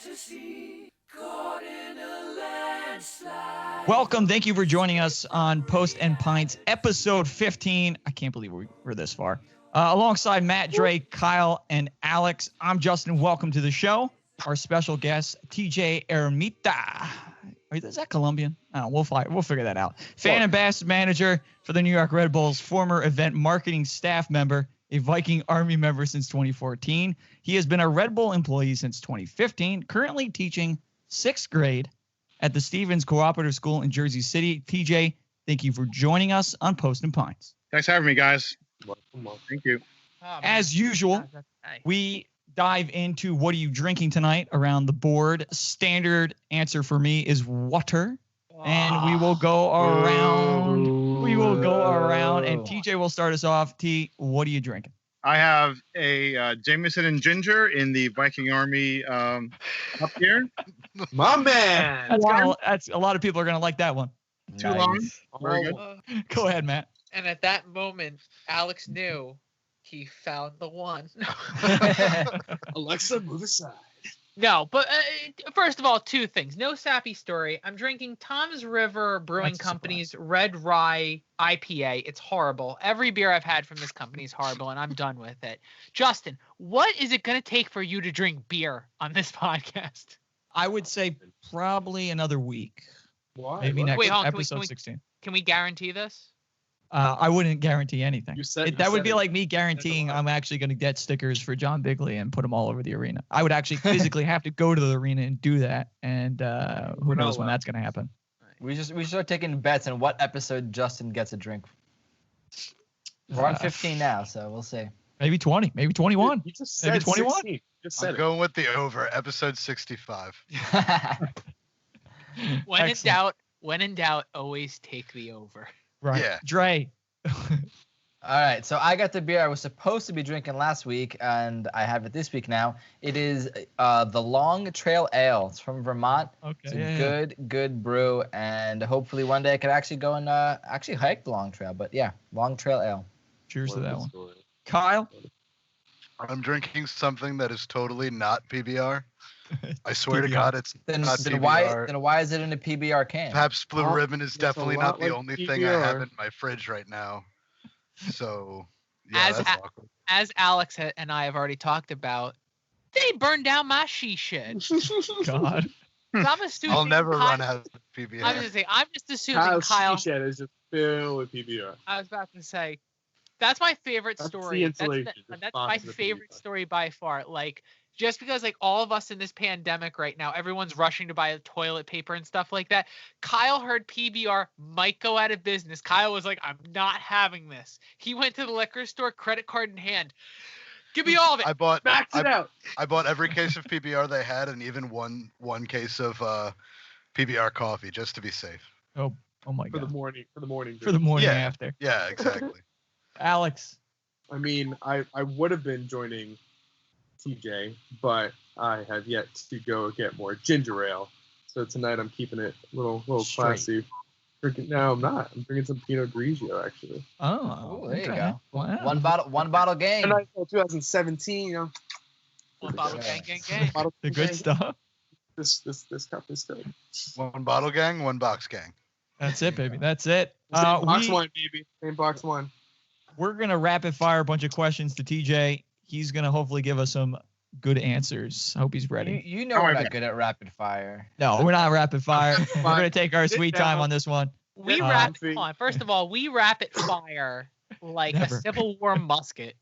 fantasy caught in a landslide. Welcome. Thank you for joining us on Post and Pints, episode 15. I can't believe we're this far. Alongside Matt, Dre, Kyle, and Alex, I'm Justin. Welcome to the show. Our special guest, TJ Ermita. Is that Colombian? Oh, we'll figure that out. Fan ambassador manager for the New York Red Bulls, former event marketing staff member, a Viking Army member since 2014. He has been a Red Bull employee since 2015, currently teaching 6th grade at the Stevens Cooperative School in Jersey City. TJ, thank you for joining us on Post and Pints. Thanks for having me, guys. Welcome. Thank you. As usual, we dive into what are you drinking tonight around the board. Standard answer for me is water. And we will go around. And TJ will start us off. T, what are you drinking? I have a Jameson and ginger in the Viking Army up here. My man. That's a lot of people are gonna like that one. Too long. Very good. Go ahead, Matt. And at that moment, Alex knew he found the one. Alexa, move aside. No, but first of all, two things. No sappy story. I'm drinking Tom's River Brewing Company's Red Rye IPA. It's horrible. Every beer I've had from this company is horrible, and I'm done with it. Justin, what is it going to take for you to drink beer on this podcast? I would say probably another week. Why? Maybe next Wait, hold on. episode 16. Can we guarantee this? I wouldn't guarantee anything. That would be like me guaranteeing That's I'm actually going to get stickers for John Bigley and put them all over the arena. I would actually physically have to go to the arena and do that. And who knows when that's going to happen. We start taking bets on what episode Justin gets a drink. We're on 15 now, so we'll see. Maybe 20, maybe 21. You just said maybe 21. 16. Just said I'm going with the over, episode 65. When in doubt, always take the over. Right. Yeah. Dre. All right, so I got the beer I was supposed to be drinking last week, and I have it this week now. It is the Long Trail Ale. It's from Vermont. Okay. It's a good brew, and hopefully one day I could actually go and actually hike the Long Trail. But yeah, Long Trail Ale. Cheers to that one. Kyle. I'm drinking something that is totally not PBR. I swear to God, it's Then not PBR. why is it in a PBR can? Pabst Blue Ribbon is definitely not the like only thing I have PBR. in my fridge right now. So, yeah, that's awkward. As Alex and I have already talked about, they burned down my shed. God. I'm assuming I'll never Kyle, run out of I was PBR. gonna say, I'm just assuming Kyle's Kyle. shed is just filled with PBR. I was about to say, that's my favorite That's story. the That's, insulation. that's my favorite story by far. Like, just because like all of us in this pandemic right now, everyone's rushing to buy toilet paper and stuff like that. Kyle heard PBR might go out of business. Kyle was like, I'm not having this. He went to the liquor store, credit card in hand. Give me all of it. I bought out. I bought every case of PBR they had, and even one case of PBR coffee, just to be safe. Oh my For God. the morning. For the morning Yeah. after. Yeah, exactly. Alex. I mean, I would have been joining TJ, but I have yet to go get more ginger ale. So tonight I'm keeping it a little Straight. classy. No, I'm not. I'm drinking some Pinot Grigio actually. Oh, Ooh, there you okay. go. Wow. One bottle game. And I 2017. You know, One bottle, Yeah. gang. bottle The good gang. stuff. This cup is good. One bottle gang, one box gang. That's it, baby. That's it. Same box one, baby. Same box one. We're going to rapid fire a bunch of questions to TJ. He's going to hopefully give us some good answers. I hope he's ready. You know we're not good at rapid fire. No, we're not rapid fire. We're going to take our sweet time on this one. We Uh, rapid on. First of all, we rapid fire like Never. a Civil War musket.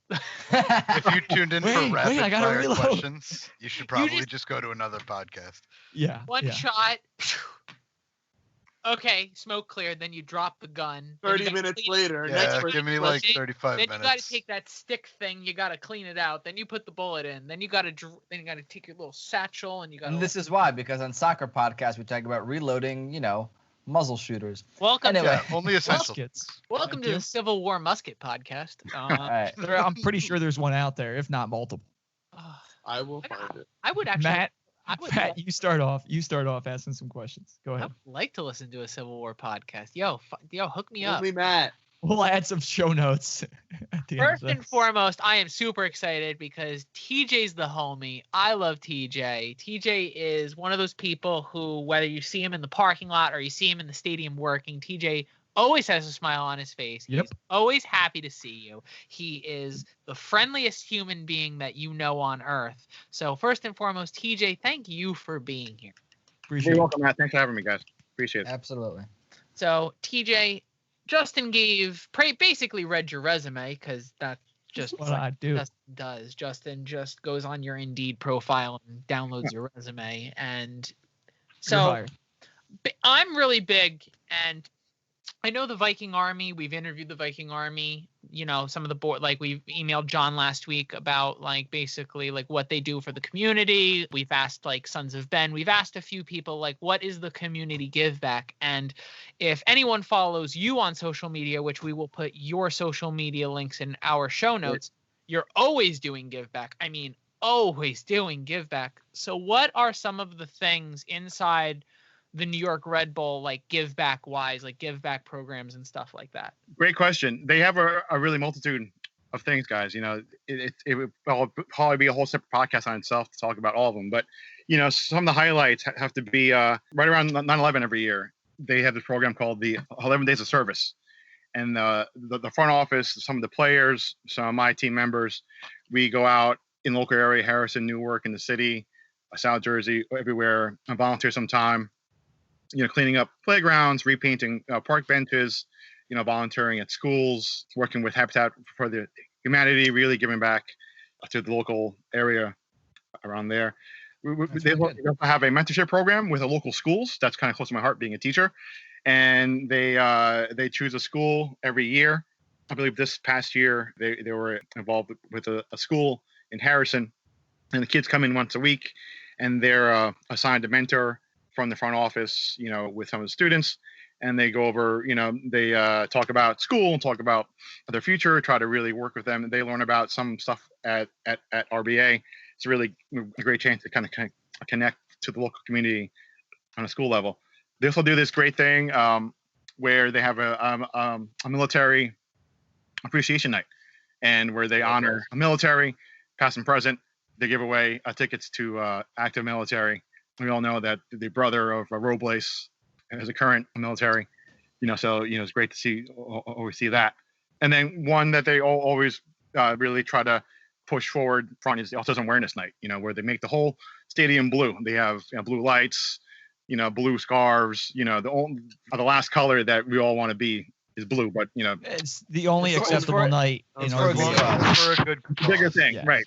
If you tuned in Wait, for rapid I gotta fire reload. questions, you should probably just- just go to another podcast. Yeah. One yeah. shot. Okay, smoke cleared. Then you drop the gun. Then you 30 gotta minutes clean it. later. Yeah, next give me person. like Then 35 Then you minutes. gotta take that stick thing. You gotta clean it out. Then you put the bullet in. Then you gotta take your little satchel and you gotta. And this is why, because on soccer podcasts we talk about reloading, muzzle shooters. welcome anyway. Yeah, only essential. Muskets. welcome Thank to you. the Civil War musket podcast. All right. I'm pretty sure there's one out there, if not multiple. I will find it. I would actually. Matt, I would. Matt, you start off asking some questions. Go I ahead. would like to listen to a Civil War podcast. Yo, hook me up. Only Matt. We'll add some show notes at the end of First and this. foremost, I am super excited because TJ's the homie. I love TJ. TJ is one of those people who, whether you see him in the parking lot or you see him in the stadium working, TJ always has a smile on his face. Yep. He's always happy to see you. He is the friendliest human being that you know on earth. So first and foremost, TJ, thank you for being here. Appreciate You're it. welcome, Matt. Thanks for having me, guys. Appreciate it. Absolutely. So TJ, Justin basically read your resume because that's just What I do. Justin does. Justin just goes on your Indeed profile and downloads your resume. And You're so hired. I'm really big, and I know the Viking Army. We've interviewed the Viking Army. You know, some of the board, like we've emailed John last week about like basically like what they do for the community. We've asked like Sons of Ben. We've asked a few people like what is the community give back? And if anyone follows you on social media, which we will put your social media links in our show notes, you're always doing give back. I mean, always doing give back. So what are some of the things inside the New York Red Bull, like give back wise, like give back programs and stuff like that? Great question. They have a really multitude of things, guys. You know, it would probably be a whole separate podcast on itself to talk about all of them. But, you know, some of the highlights have to be right around 9/11 every year. They have this program called the 11 Days of Service. And the front office, some of the players, some of my team members, we go out in the local area, Harrison, Newark, in the city, South Jersey, everywhere, and volunteer some time. You know, cleaning up playgrounds, repainting park benches, you know, volunteering at schools, working with Habitat for the Humanity, really giving back to the local area around there. They also have a mentorship program with the local schools. That's kind of close to my heart, being a teacher. And they choose a school every year. I believe this past year they were involved with a school in Harrison, and the kids come in once a week, and they're assigned a mentor from the front office, you know, with some of the students, and they go over, you know, they talk about school and talk about their future, try to really work with them. They learn about some stuff at RBA. It's really a great chance to kind of connect to the local community on a school level. They also do this great thing where they have a military appreciation night, and where they honor a military, past and present. They give away tickets to active military. We all know that the brother of Robles is a current military, you know, so, you know, it's great to always see that. And then one that they always really try to push forward front is the Autism Awareness Night, you know, where they make the whole stadium blue. They have, you know, blue lights, you know, blue scarves, you know, the last color that we all want to be is blue, but, you know, It's the only It's for- acceptable night in it's our for a good city. cause. For a good bigger cause. thing, Yeah. right?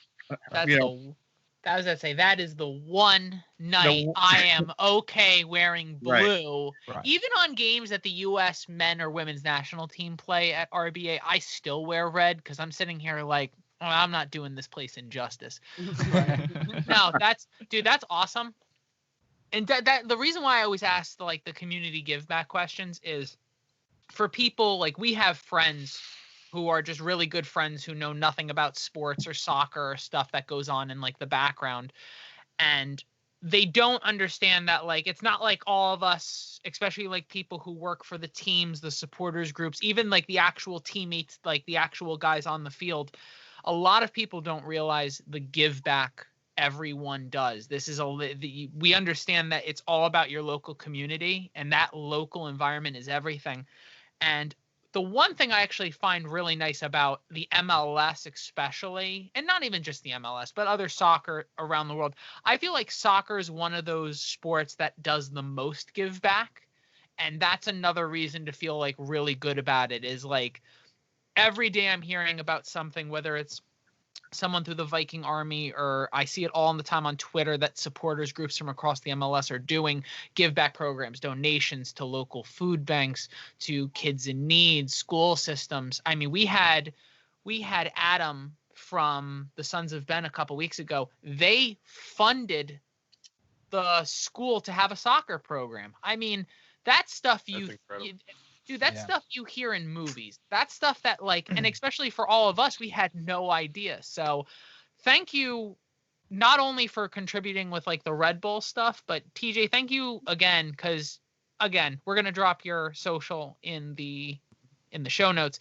That's You know, I was gonna say that is the one night I am okay wearing Right. blue. Right. Even on games that the U.S. men or women's national team play at RBA, I still wear red because I'm sitting here like, oh, I'm not doing this place injustice. No, that's awesome. And that the reason why I always ask the community give back questions is for people like we have friends who are just really good friends who know nothing about sports or soccer or stuff that goes on in like the background, and they don't understand that like it's not like all of us, especially like people who work for the teams, the supporters groups, even like the actual teammates, like the actual guys on the field. A lot of people don't realize the give back everyone does. This is we understand that it's all about your local community, and that local environment is everything. And the one thing I actually find really nice about the MLS especially, and not even just the MLS, but other soccer around the world, I feel like soccer is one of those sports that does the most give back. And that's another reason to feel like really good about it is like every day I'm hearing about something, whether it's someone through the Viking Army, or I see it all the time on Twitter that supporters groups from across the MLS are doing give back programs, donations to local food banks, to kids in need, school systems. I mean, we had Adam from the Sons of Ben a couple weeks ago. They funded the school to have a soccer program. I mean, that stuff Dude, that's stuff you hear in movies. That's stuff that like, and especially for all of us, we had no idea. So thank you not only for contributing with like the Red Bull stuff, but TJ, thank you again. Cause again, we're going to drop your social in the in the show notes.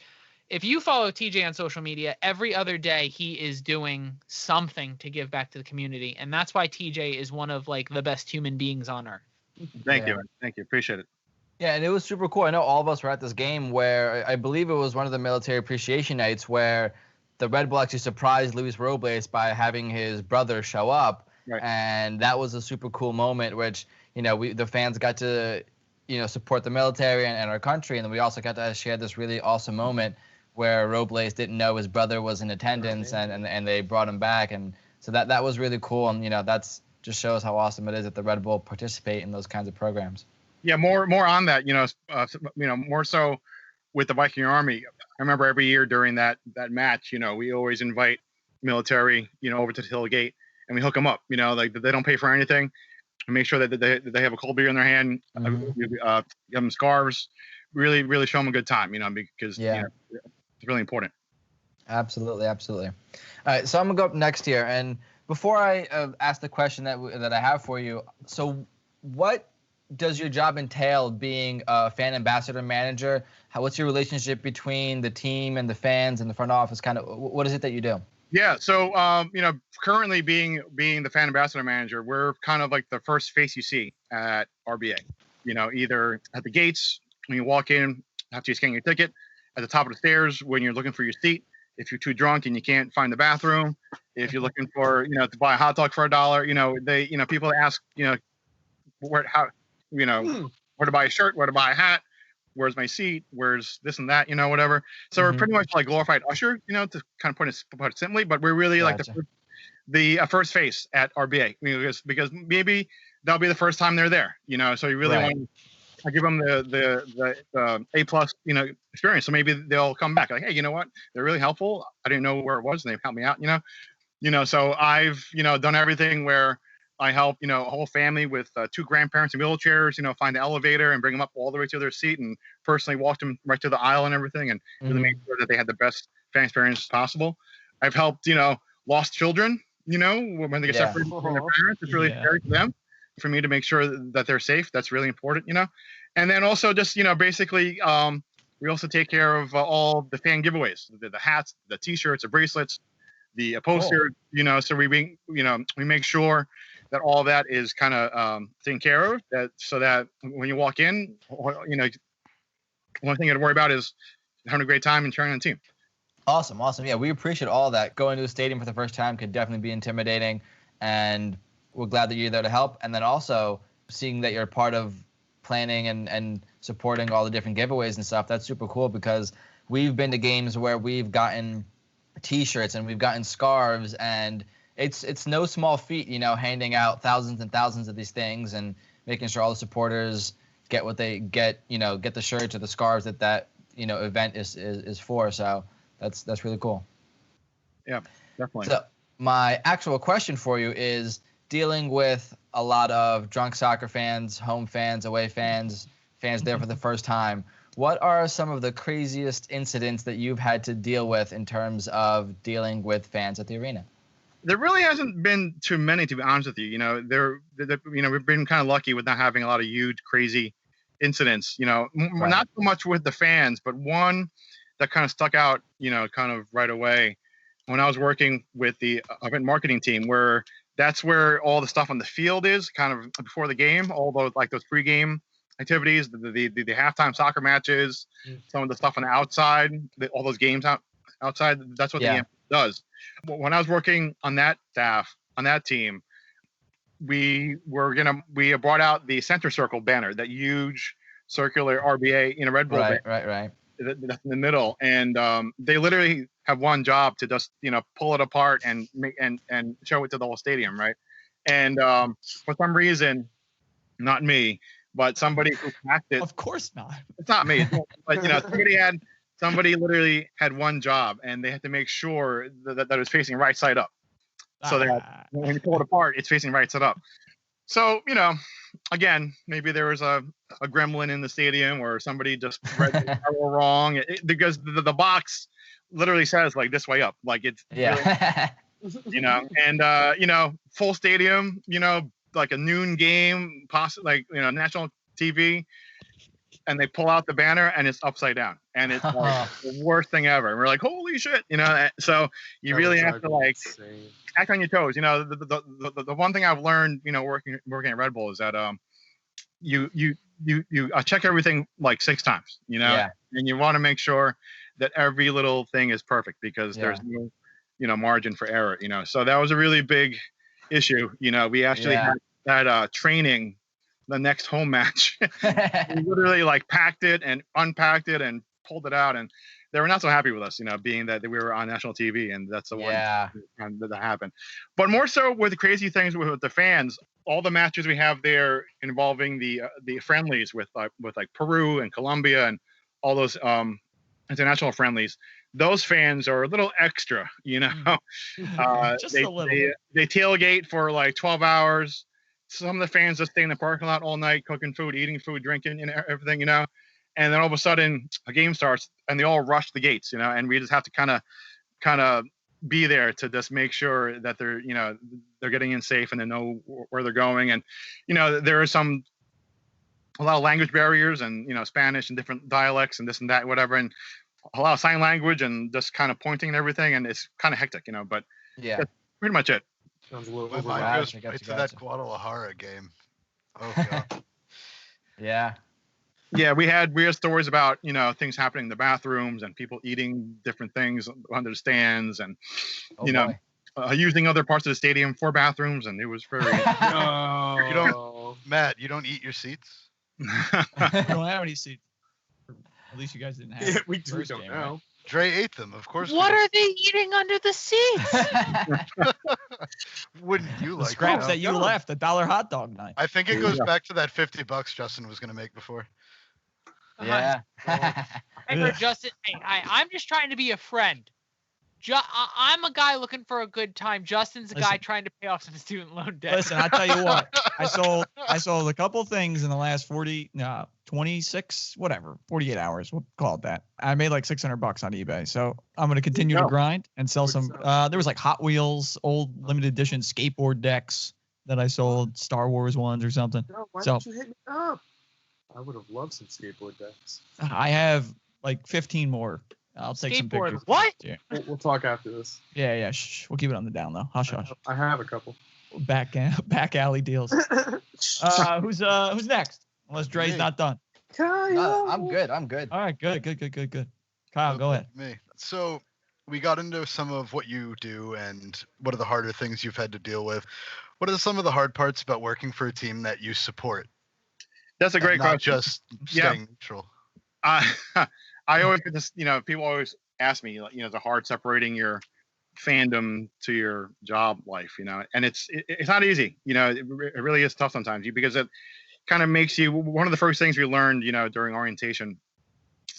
If you follow TJ on social media, every other day he is doing something to give back to the community, and that's why TJ is one of like the best human beings on earth. Thank you. Appreciate it. Yeah, and it was super cool. I know all of us were at this game where I believe it was one of the military appreciation nights where the Red Bull actually surprised Luis Robles by having his brother show up. Right. And that was a super cool moment, which, the fans got to, support the military and our country. And then we also got to share this really awesome moment where Robles didn't know his brother was in attendance and they brought him back. And so that was really cool. And, that's just shows how awesome it is that the Red Bull participate in those kinds of programs. Yeah, more on that, more so with the Viking Army. I remember every year during that match, we always invite military, over to the tailgate, and we hook them up. Like they don't pay for anything. We make sure that they have a cold beer in their hand. Give them scarves. Really, really show them a good time. Because it's really important. Absolutely. All right, so I'm gonna go up next here, and before I ask the question that I have for you, so what does your job entail being a fan ambassador manager? What's your relationship between the team and the fans and the front office? Kind of, what is it that you do? Yeah, so currently being the fan ambassador manager, we're kind of like the first face you see at RBA. Either at the gates when you walk in after you scan your ticket, at the top of the stairs when you're looking for your seat. If you're too drunk and you can't find the bathroom, if you're looking for to buy a hot dog for $1, people ask where to buy a shirt, where to buy a hat, where's my seat, where's this and that, whatever. So we're pretty much like glorified usher, to kind of put it simply, but we're really like the first face at RBA because maybe that'll be the first time they're there, so you really want to give them the A+ experience. So maybe they'll come back like, hey, you know what? They're really helpful. I didn't know where it was and they've helped me out, so I've, done everything where I help, a whole family with 2 grandparents in wheelchairs, find the elevator and bring them up all the way to their seat and personally walk them right to the aisle and everything and really make sure that they had the best fan experience possible. I've helped, lost children, when they get separated from their parents. It's really scary for them. For me to make sure that they're safe, that's really important, And then also just, basically, we also take care of all the fan giveaways, the hats, the T-shirts, the bracelets, the posters, so we make sure that all of that is kind of taken care of, so that when you walk in, one thing you have to worry about is having a great time and cheering on the team. Awesome. Yeah, we appreciate all that. Going to a stadium for the first time could definitely be intimidating, and we're glad that you're there to help. And then also seeing that you're part of planning and supporting all the different giveaways and stuff, that's super cool because we've been to games where we've gotten T-shirts and we've gotten scarves, and it's no small feat, handing out thousands and thousands of these things and making sure all the supporters get what they get, get the shirts or the scarves that event is for. So that's really cool. Yeah, definitely. So my actual question for you is, dealing with a lot of drunk soccer fans, home fans, away fans there for the first time, what are some of the craziest incidents that you've had to deal with in terms of dealing with fans at the arena? There really hasn't been too many, to be honest with you. We've been kind of lucky with not having a lot of huge, crazy incidents. Not so much with the fans, but one that kind of stuck out, kind of right away when I was working with the event marketing team, where that's where all the stuff on the field is, kind of before the game, all those pregame activities, the halftime soccer matches, some of the stuff on the outside, all those games outside. That's what the game does. When I was working on that staff, on that team, we brought out the center circle banner, that huge circular RBA Red Bull banner, right that's in the middle, and they literally have one job to just pull it apart and show it to the whole stadium, right? And for some reason, not me, but somebody who packed it. Of course not. It's not me, but somebody literally had one job, and they had to make sure that it was facing right side up, so that when you pull it apart, it's facing right side up. So, again, maybe there was a gremlin in the stadium, or somebody just read the arrow wrong, because the box literally says like this way up, like it's and full stadium, like a noon game, possibly national TV. and they pull out the banner and it's upside down, and it's like the worst thing ever. And we're like, holy shit, So you really have to like act on your toes. The one thing I've learned, working at Red Bull is that you check everything like 6 times, Yeah. and you want to make sure that every little thing is perfect because there's no margin for error. So that was a really big issue. We actually had that training the next home match. We literally like packed it and unpacked it and pulled it out, and they were not so happy with us, being that we were on national TV, and that's the one that happened. But more so with the crazy things with the fans, all the matches we have there involving the friendlies with like Peru and Colombia and all those international friendlies. Those fans are a little extra, Just a little. They tailgate for like 12 hours. Some of the fans just stay in the parking lot all night, cooking food, eating food, drinking, and everything, And then all of a sudden, a game starts, and they all rush the gates, And we just have to kind of be there to just make sure that they're getting in safe and they know where they're going. And there are a lot of language barriers, and Spanish and different dialects and this and that, whatever, and a lot of sign language and just kind of pointing and everything, and it's kind of hectic, But that's pretty much it. Sounds a little My overwhelming. mind goes right to that Guadalajara game. Oh god. Yeah. Yeah, we had stories about things happening in the bathrooms and people eating different things under the stands, and using other parts of the stadium for bathrooms, and it was very. Matt, you don't eat your seats? We don't have any seats. At least you guys didn't have. Yeah, we first don't game, know. right? Dre ate them, of course. What are they eating under the seats? Wouldn't you The like scraps that? that you left, $1 hot dog night. I think it goes back to that $50 Justin was going to make before. Yeah. Hey, for Justin, I'm just trying to be a friend. I'm a guy looking for a good time. Justin's a guy trying to pay off some student loan debt. Listen, I tell you what, I sold a couple things in the last 26, whatever, 48 hours. We'll call it that. I made like $600 on eBay. So I'm going to continue to grind and sell some. There was like Hot Wheels, old limited edition skateboard decks that I sold, Star Wars ones or something. No, why don't you hit me up? I would have loved some skateboard decks. I have like 15 more. I'll take some Skateboard, pictures. what? Yeah. We'll talk after this. Yeah. Shh. We'll keep it on the down though. Hush, hush. I have a couple. Back alley deals. Who's next? Unless Dre's not done. Kyle. No, I'm good. All right, good. Kyle, go ahead. Me. So we got into some of what you do and what are the harder things you've had to deal with. What are some of the hard parts about working for a team that you support? That's a great Not question. just staying neutral. I always get this, people always ask me, it's hard separating your fandom to your job life, and it's not easy. It really is tough sometimes because it kind of makes you, one of the first things we learned, during orientation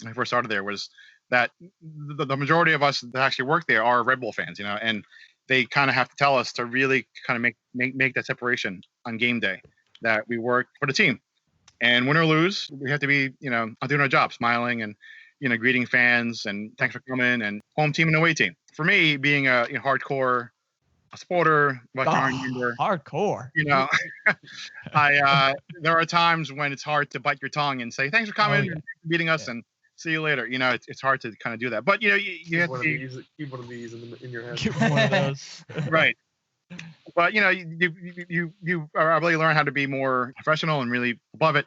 when I first started there was that the majority of us that actually work there are Red Bull fans, and they kind of have to tell us to really kind of make that separation on game day, that we work for the team, and win or lose, we have to be, doing our job, smiling and, greeting fans and thanks for coming, and home team and away team. For me, being a hardcore supporter, member, hardcore, there are times when it's hard to bite your tongue and say thanks for coming, beating us, and see you later. It's hard to kind of do that, but you have to keep one of these in your head. Keep one of those. Right. But you really learn how to be more professional and really above it.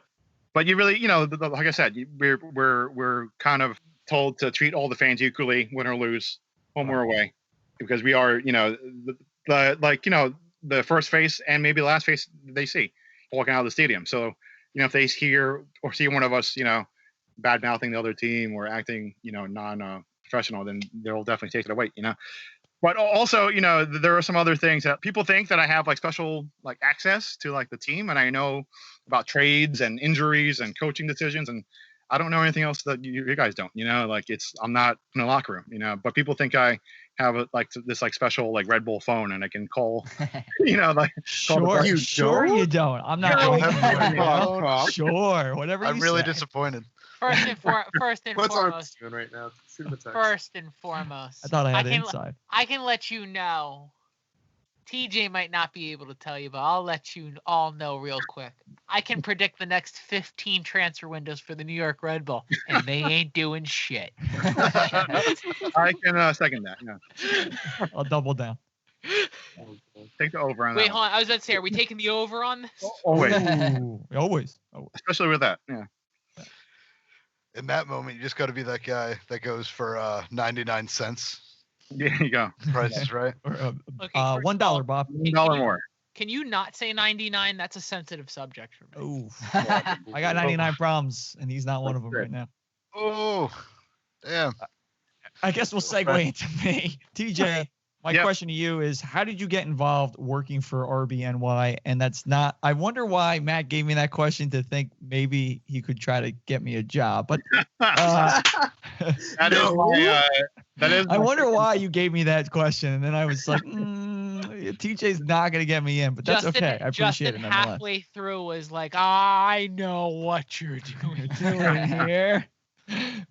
But you really, like I said, we're kind of told to treat all the fans equally, win or lose, home or away, because we are, the first face and maybe the last face they see walking out of the stadium. So, if they hear or see one of us, bad mouthing the other team or acting, non-professional, then they'll definitely take it away, But also, there are some other things that people think that I have like special like access to like the team, and I know about trades and injuries and coaching decisions, and I don't know anything else that you guys don't. I'm not in the locker room, but people think I have this special like Red Bull phone and I can call, Sure, you don't. I'm not. Sure, whatever. I'm really disappointed. First and What's foremost. doing right now? Shoot him a text. First and foremost. I thought I had inside. I can let you know TJ might not be able to tell you, but I'll let you all know real quick. I can predict the next 15 transfer windows for the New York Red Bull, and they ain't doing shit. I can second that. Yeah. I'll double down. Take the over on Wait, that. hold on. I was about to say, are we taking the over on this? Always, Ooh, always. especially with that. Yeah. In that moment, you just got to be that guy that goes for 99 cents. There you go. Price is right. Or, Okay, first of $1, all, Bob. $1 more. Can you not say 99? That's a sensitive subject for me. Ooh, I got 99 problems, and he's not one of them right now. Oh, damn. I guess we'll segue into me. TJ, my Yep. question to you is, how did you get involved working for RBNY? And that's not, I wonder why Matt gave me that question to think maybe he could try to get me a job. But That is my, that is. I my- wonder why you gave me that question. And then I was like, TJ's not going to get me in, but that's Justin, okay. I appreciate Justin it nonetheless. halfway through was like, I know what you're doing. Doing here.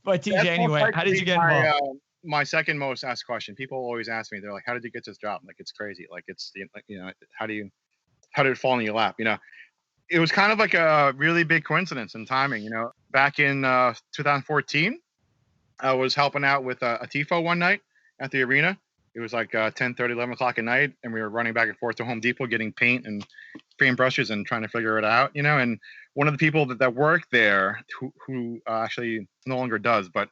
But TJ, That's anyway, most how did you get likely involved? my second most asked question. People always ask me, they're like, "How did you get this job?" Like, it's crazy. Like, it's like, how did it fall in your lap? It was kind of like a really big coincidence in timing. Back in 2014, I was helping out with a tifo one night at the arena. It was like 10:30, 11 o'clock at night, and we were running back and forth to Home Depot getting paint and paint brushes and trying to figure it out. And one of the people that worked there, who actually no longer does, but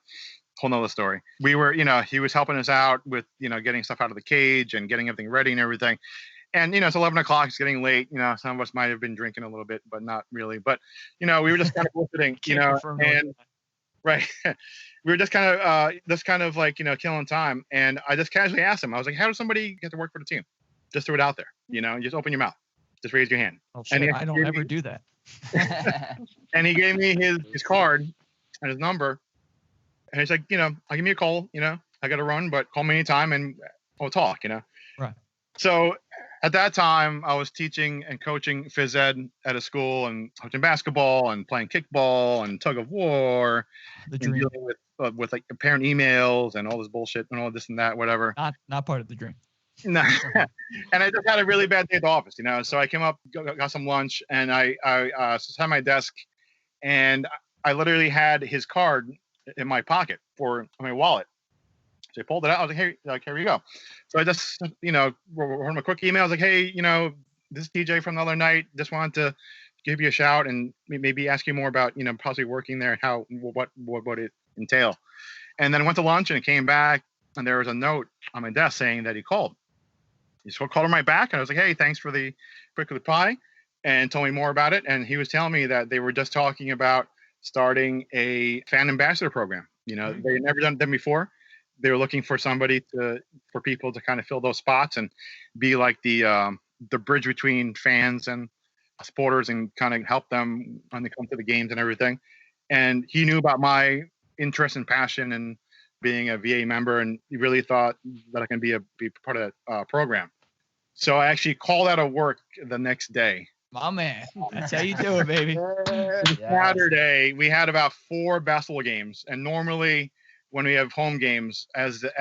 whole nother story. We were, he was helping us out with, getting stuff out of the cage and getting everything ready and everything. And, it's 11 o'clock, it's getting late. Some of us might have been drinking a little bit, but not really. But, we were just kind of visiting, Can't confirm nor and right. We were just kind of like, killing time. And I just casually asked him, I was like, how does somebody get to work for the team? Just throw it out there. just open your mouth. Just raise your hand. Oh, shit, he I don't ever do that. And he gave me his card and his number. And he's like, I'll give me a call, I got to run, but call me anytime and we'll talk, Right. So at that time, I was teaching and coaching phys ed at a school and coaching basketball and playing kickball and tug of war The and dream. dealing with like parent emails and all this bullshit and all this and that, whatever. Not part of the dream. No. And I just had a really bad day at the office, So I came up, got some lunch, and I sat at my desk, and I literally had his card in my pocket for my wallet. So I pulled it out. I was like, hey, here you go. So I just, wrote him a quick email. I was like, hey, this is TJ from the other night. Just wanted to give you a shout and maybe ask you more about, possibly working there and how, what it entail. And then I went to lunch and came back, and there was a note on my desk saying that he called. He just called him right back. And I was like, hey, thanks for the quick reply, and told me more about it. And he was telling me that they were just talking about starting a fan ambassador program. They had never done them before. They were looking for somebody for people to kind of fill those spots and be like the bridge between fans and supporters and kind of help them when they come to the games and everything. And he knew about my interest and passion and being a VA member, and he really thought that I can be part of that program. So I actually called out of work the next day. My man. That's how you do it, baby. Saturday, we had about 4 basketball games, and normally when we have home games, as the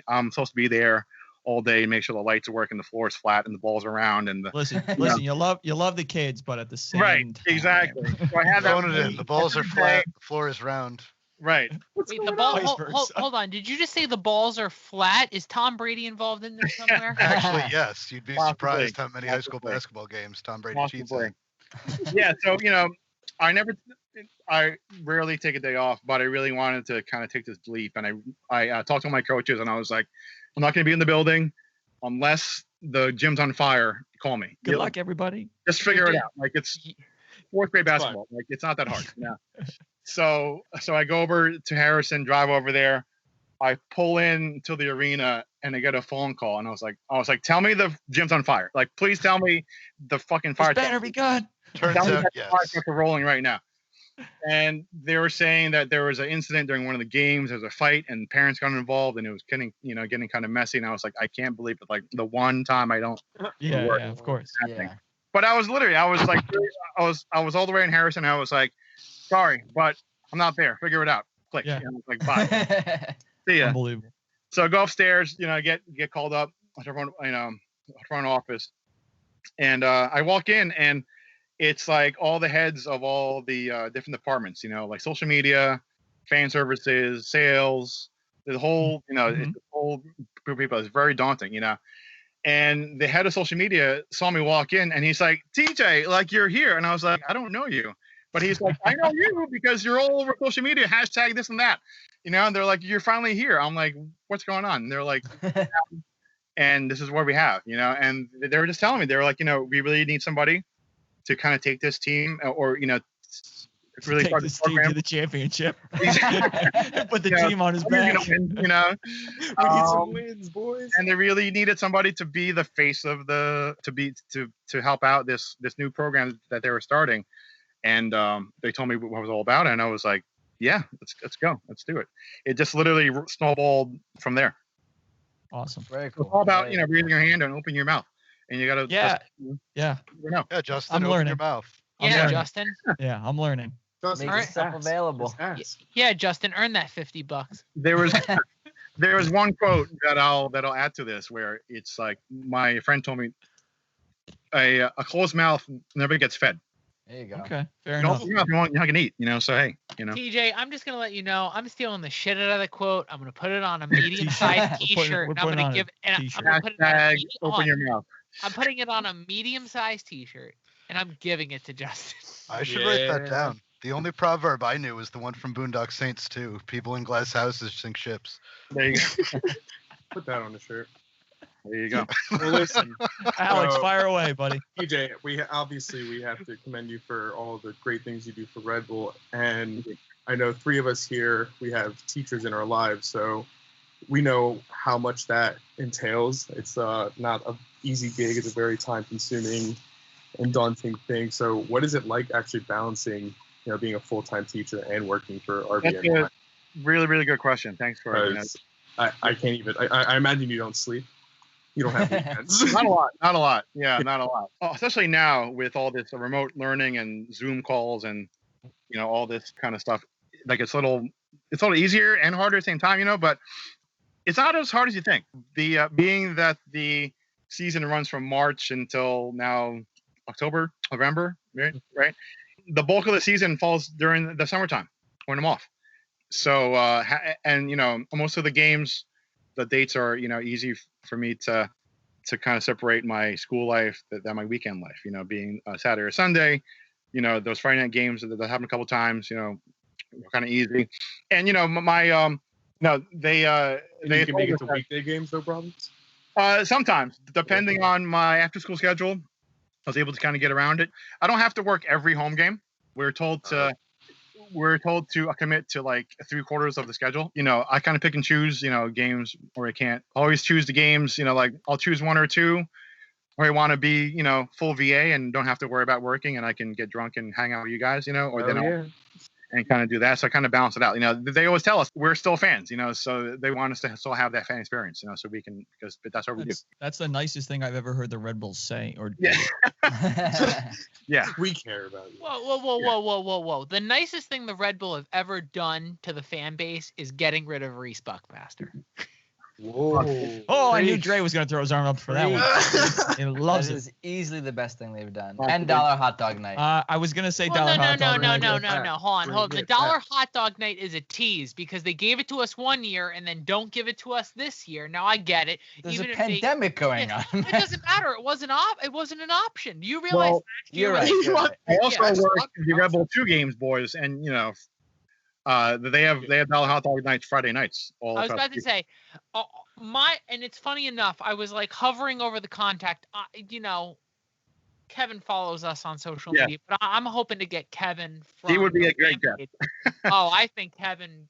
AD, I'm supposed to be there all day and make sure the lights are working, the floor is flat, and the ball's around, and Listen, you love the kids, but at the same right, time. exactly. So I had that. Phone it in. The balls are flat. The floor is round. Right. Wait, the ball. Vice Hold, versa. hold on. Did you just say the balls are flat? Is Tom Brady involved in this somewhere? Actually, yes. You'd be Possibly. surprised how many high school Possibly. basketball games Tom Brady cheats Possibly. in. Yeah. So I rarely take a day off, but I really wanted to kind of take this leap, and I talked to my coaches, and I was like, I'm not going to be in the building unless the gym's on fire. Call me. Good luck, everybody. Just figure it out. Like, it's 4th grade basketball. Like, it's not that hard. So I go over to Harrison, drive over there. I pull in to the arena, and I get a phone call, and I was like, tell me the gym's on fire. Like, please tell me the fucking fire. This better be good. Turns Tell me out, that yes. fire trucks are rolling right now. And they were saying that there was an incident during one of the games. There was a fight, and parents got involved, and it was getting kind of messy. And I was like, I can't believe it. Like, the one time I don't. Yeah, work. yeah, of course. Yeah. But I was like, I was all the way in Harrison. I was like, sorry, but I'm not there. Figure it out. Click. Yeah. And I was like, bye. See ya. Unbelievable. So I go upstairs. Get called up. Everyone, front office, and I walk in, and it's like all the heads of all the different departments, like social media, fan services, sales, the whole, it's the whole group of people. It's very daunting, And the head of social media saw me walk in, and he's like, TJ, like, you're here. And I was like, I don't know you. But he's like, I know you because you're all over social media, hashtag this and that. And they're like, you're finally here. I'm like, what's going on? And they're like, and this is what we have, And they were just telling me, they were like, we really need somebody to kind of take this team or, really take this team to the championship. Put the team on his back. We need some wins, boys. And they really needed somebody to be the face of to help out this new program that they were starting. And they told me what it was all about, and I was like, yeah, let's go, let's do it. It just literally snowballed from there. Awesome. Very cool. It's all about raising your hand and opening your mouth, and you gotta yeah. Yeah, Justin, I'm open learning. your mouth. Yeah, Justin. Yeah, I'm learning. Justin, Make yourself available. Yeah, Justin, earn that $50. There was one quote that I'll add to this where it's like, my friend told me, a closed mouth never gets fed. There you go. Okay, fair enough. You're not gonna eat, so hey, TJ, I'm just gonna let you know, I'm stealing the shit out of the quote. I'm gonna put it on a medium-sized T-shirt. We're And I'm putting gonna on give a and t-shirt. I'm gonna put it on, open your mouth. I'm putting it on a medium-sized T-shirt, and I'm giving it to Justin. I should write that down. The only proverb I knew was the one from Boondock Saints too. People in glass houses sink ships. There you go. Put that on the shirt. There you go. Well, listen, Alex, fire away, buddy. TJ, we have to commend you for all the great things you do for Red Bull, and I know 3 of us here, we have teachers in our lives, so we know how much that entails. It's not an easy gig. It's a very time-consuming and daunting thing. So what is it like actually balancing, being a full-time teacher and working for RBN? That's a really, really good question. Thanks for I can't even. I imagine you don't sleep. You don't have weekends. Not a lot. Yeah, not a lot. Especially now with all this remote learning and Zoom calls and all this kind of stuff. Like it's a little easier and harder at the same time, but it's not as hard as you think. The being that the season runs from March until now October, November, right? The bulk of the season falls during the summertime when I'm off. So and most of the games, the dates are easy for me to kind of separate my school life than my weekend life. Being Saturday or Sunday, those Friday night games that happen a couple times, kind of easy. And my they you can make it to weekday games, no problems. Sometimes, depending on my after school schedule, I was able to kind of get around it. I don't have to work every home game. We're told to commit to like 3/4 of the schedule. I kind of pick and choose, games where I can't always choose the games, like I'll choose 1 or 2 where I want to be, full VA and don't have to worry about working, and I can get drunk and hang out with you guys, and kind of do that. So I kind of balance it out. They always tell us we're still fans, so they want us to still have that fan experience, so we can, but that's what we do. That's the nicest thing I've ever heard the Red Bulls say. Or yeah, we care about you. Whoa. The nicest thing the Red Bull have ever done to the fan base is getting rid of Reese Buckmaster. Whoa. Oh, I knew Dre was going to throw his arm up for that one. He loves That it. is easily the best thing they've done. And $1 hot dog night. I was going to say Well, dollar hot dog night. No. Hold on. The $1 hot dog night is a tease because they gave it to us one year and then don't give it to us this year. Now I get it. There's Even a if pandemic going on. It doesn't matter. It wasn't an option. You realize Well, last year you're right. I also Yeah. work the Red Bull 2 games, boys, and they have dollar hot dog nights Friday nights. I was about to say, and it's funny enough, I was like hovering over the contact. Kevin follows us on social media, but I'm hoping to get Kevin from. He would be a great guest. I think Kevin.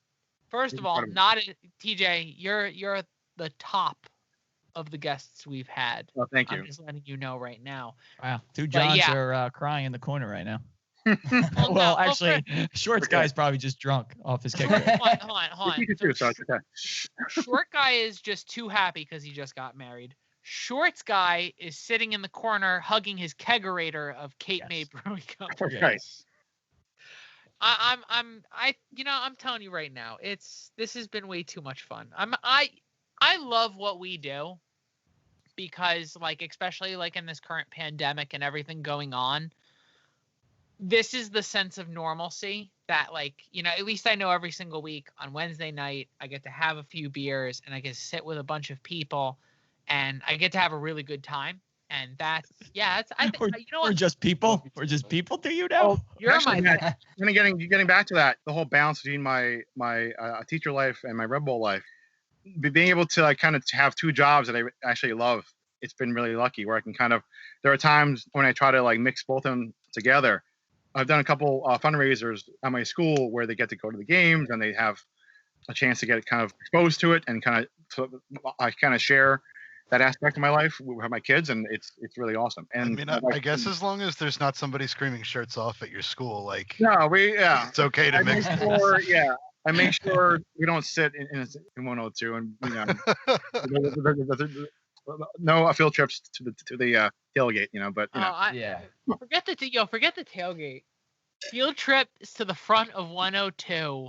First of all, TJ. You're the top of the guests we've had. Well, thank you. I'm just letting you know right now. Wow, 2 Johns yeah. are crying in the corner right now. Well, actually, Shorts guy's probably just drunk off his kick. Hold on. You can too, so it's okay. Short guy is just too happy because he just got married. Shorts guy is sitting in the corner hugging his kegerator of Cape May Brewing Company. Okay. I'm telling you right now, this has been way too much fun. I love what we do, because like, especially like in this current pandemic and everything going on, this is the sense of normalcy that like, you know, at least I know every single week on Wednesday night, I get to have a few beers and I get to sit with a bunch of people and I get to have a really good time. And that's, yeah, it's, I think, you know We're what? just people. We're just people to you now. Oh, You're actually, my, Matt, getting back to that, the whole balance between my teacher life and my Red Bull life, being able to like kind of have two jobs that I actually love. It's been really lucky where I can kind of. There are times when I try to like mix both of them together. I've done a couple fundraisers at my school where they get to go to the games and they have a chance to get kind of exposed to it and kind of I kind of share that aspect of my life with my kids, and it's really awesome. And I mean, I guess as long as there's not somebody screaming shirts off at your school, like it's okay to mix. I make sure we don't sit in 102, and you know, no field trips to the tailgate, you know. But you know, forget the tailgate. Field trips to the front of 102.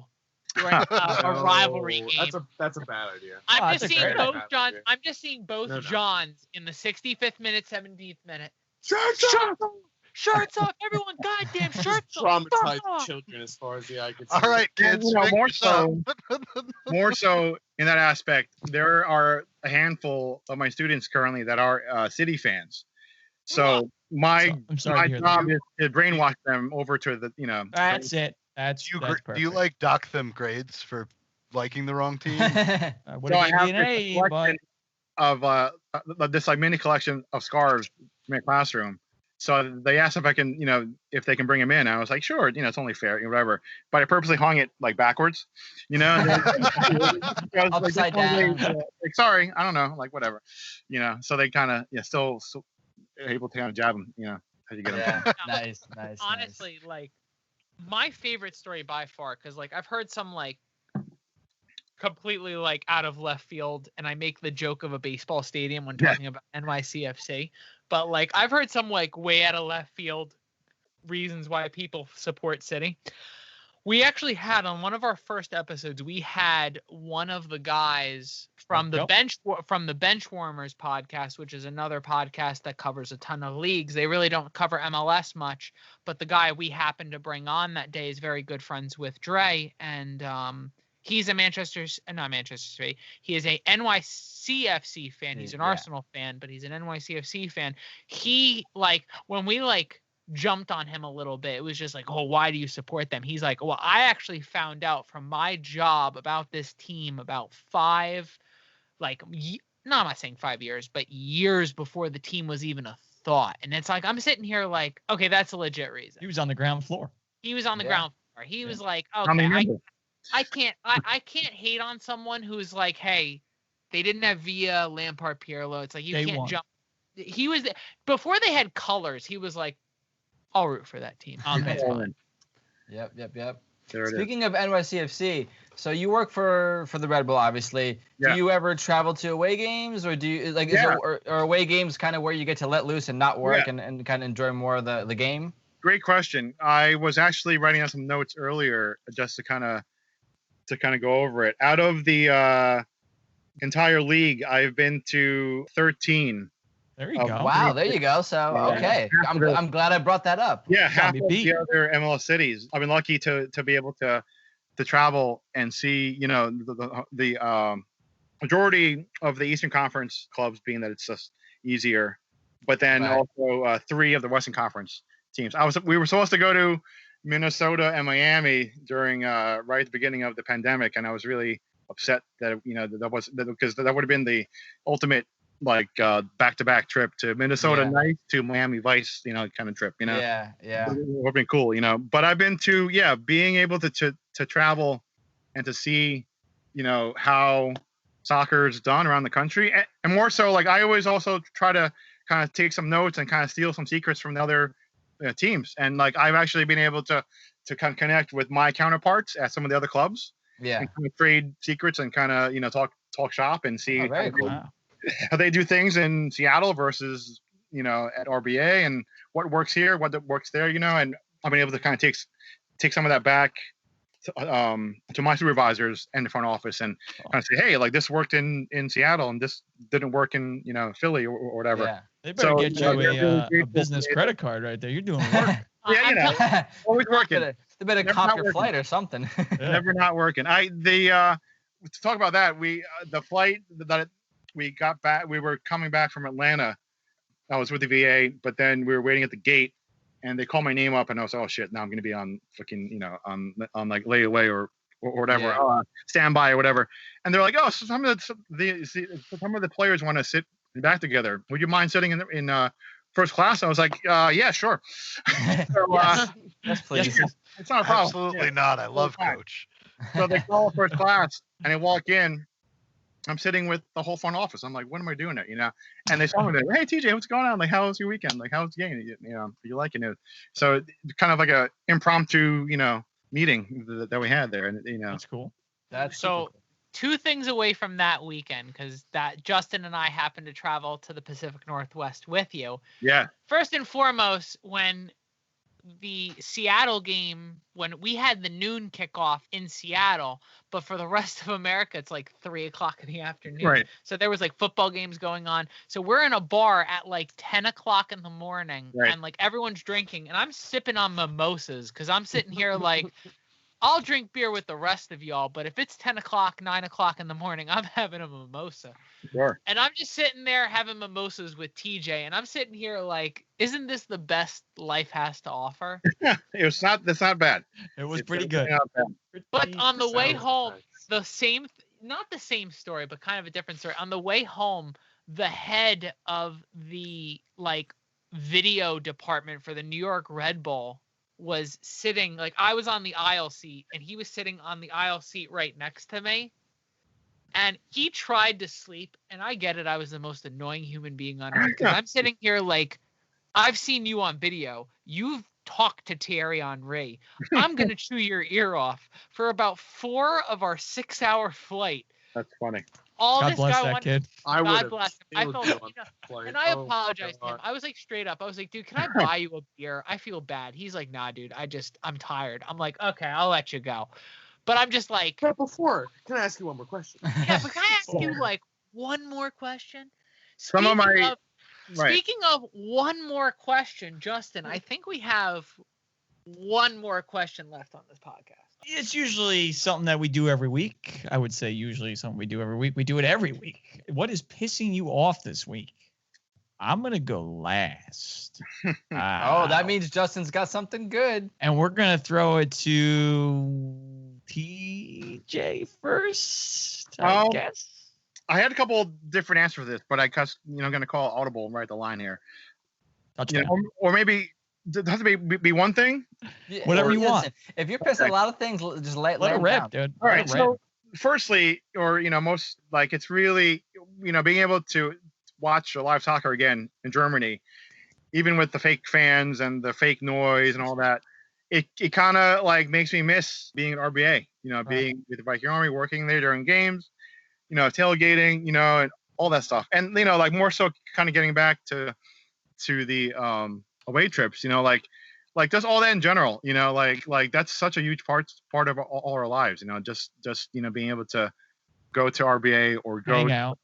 During a rivalry game. That's a bad idea. I'm just seeing both Johns in the 65th minute, 17th minute. Shirts off, everyone! Goddamn shirts off! Traumatized children, as far as the eye can see. All right, kids. You know, more so in that aspect, there are a handful of my students currently that are City fans. So my job is to brainwash them over to the, you know. That's it. Do you like dock them grades for liking the wrong team? What so I have this collection of this like mini collection of scarves in my classroom. So they asked if I can, you know, if they can bring them in. I was like, sure, you know, it's only fair, you know, whatever. But I purposely hung it like backwards, you know, upside down. Like, sorry, I don't know, like whatever, you know. So they kind of still able to kind of jab them, you know, as you get them. Nice. Honestly, like. My favorite story by far, because like I've heard some like completely like out of left field, and I make the joke of a baseball stadium when talking about NYC FC, but like I've heard some like way out of left field reasons why people support City. We actually had on one of our first episodes, we had one of the guys from the Bench Warmers podcast, which is another podcast that covers a ton of leagues. They really don't cover MLS much, but the guy we happened to bring on that day is very good friends with Dre, and he's a not Manchester City. He is a NYC FC fan. He's an Arsenal fan, but he's an NYC FC fan. He like when we like jumped on him a little bit, it was just like, oh, why do you support them? He's like, well, I actually found out from my job about this team about I'm not saying 5 years, but years before the team was even a thought. And it's like, I'm sitting here like, okay, that's a legit reason. He was on the ground floor. He was on the ground floor. He was like, okay, I can't hate on someone who's like, hey, they didn't have Villa, Lampard, Pirlo. It's like, you can't jump. He was before they had colors. He was like, I'll root for that team. Yep. Speaking of NYCFC, so you work for the Red Bull, obviously. Yeah. Do you ever travel to away games, or do you like or away games kind of where you get to let loose and not work and kind of enjoy more of the game? Great question. I was actually writing down some notes earlier just to kind of go over it. Out of the entire league, I've been to 13. There you go. Wow, there you go. So, okay. I'm glad I brought that up. Yeah, half of the other MLS cities. I've been lucky to be able to travel and see, you know, the majority of the Eastern Conference clubs, being that it's just easier. But then also 3 of the Western Conference teams. We were supposed to go to Minnesota and Miami during right at the beginning of the pandemic, and I was really upset that, you know, because that would have been the ultimate like back-to-back trip to Minnesota nice to Miami Vice, you know, kind of trip, you know. Yeah. It would have been cool, you know. But I've been to being able to travel and to see, you know, how soccer is done around the country, and more so, like I always also try to kind of take some notes and kind of steal some secrets from the other teams, and like I've actually been able to kind of connect with my counterparts at some of the other clubs, and kind of trade secrets and kind of, you know, talk shop and see how they do things in Seattle versus, you know, at RBA, and what works here, what works there, you know. And I've been able to kind of take some of that back to my supervisors and the front office and kind of say, hey, like this worked in Seattle and this didn't work in Philly or whatever. Yeah. They better So, get you know, you they're really a grateful business for me. credit card right there. You're doing work. Yeah, you know, always working. They better Never comp not your working. flight or something. Yeah. Never not working. To talk about that, the flight that we got back, we were coming back from Atlanta. I was with the VA, but then we were waiting at the gate, and they called my name up, and I was like, oh shit, now I'm gonna be on fucking, on like layaway or whatever, Yeah. standby or whatever. And they're like, oh, so some of the players want to sit back together. Would you mind sitting in first class? I was like, yeah, sure. So, Yes, please. it's not a problem. Absolutely Yeah. not. I love fine. Coach. So they call first class, and I walk in. I'm sitting with the whole front office. I'm like, what am I doing there? And they saw me there. Hey, TJ, what's going on? Like, how was your weekend? Like, how's the game? You liking it? So kind of like a impromptu, meeting that we had there. And, That's cool. That's So, super cool. 2 things away from that weekend, because that Justin and I happened to travel to the Pacific Northwest with you. yeah. First and foremost, when the Seattle game, when we had the noon kickoff in Seattle, but for the rest of America, it's like 3:00 in the afternoon. Right. So there was like football games going on. So we're in a bar at like 10:00 in the morning, Right. and like everyone's drinking, and I'm sipping on mimosas because I'm sitting here like, I'll drink beer with the rest of y'all, but if it's 10:00, 9:00 in the morning, I'm having a mimosa. Sure. And I'm just sitting there having mimosas with TJ, and I'm sitting here like, isn't this the best life has to offer? That's not bad. It was It's pretty definitely good. not bad. But on the way Sounds home, nice. not the same story, but kind of a different story. On the way home, the head of the like video department for the New York Red Bull was sitting, like I was on the aisle seat and he was sitting on the aisle seat right next to me. And he tried to sleep, and I get it. I was the most annoying human being on earth because I'm sitting here like, I've seen you on video. You've talked to Thierry Henry. I'm going to chew your ear off for about 4 of our 6-hour flight. That's funny. All God this bless guy that wanted, kid. I would God have bless him. I killed felt, you on that flight. and I Oh, apologized to him. God. I was like straight up. I was like, dude, can I buy you a beer? I feel bad. He's like, nah, dude. I'm tired. I'm like, okay, I'll let you go. But I'm just like, But before, can I ask you one more question? yeah, but can I ask you like one more question? Some of Speaking my- of- Right. Speaking of one more question, Justin, I think we have one more question left on this podcast. It's usually something that we do every week. I would say usually something we do every week. We do it every week. What is pissing you off this week? I'm going to go last. Oh, that means Justin's got something good. And we're going to throw it to TJ first, I guess. I had a couple different answers for this, but I'm going to call audible and write the line here. Touchdown. Or maybe does it have to be one thing? Yeah, Whatever you want. If you're pissed at a lot of things, just lay Let it them rip, down. dude. All Let right. it rip. So, firstly, or most like it's really being able to watch live soccer again in Germany, even with the fake fans and the fake noise and all that. It kind of like makes me miss being at RBA. Being with the Viking Army, working there during games, tailgating, and all that stuff. And like more so, kind of getting back to the away trips. Like just all that in general. Like that's such a huge part of all our lives. Just being able to go to RBA or go Hang out.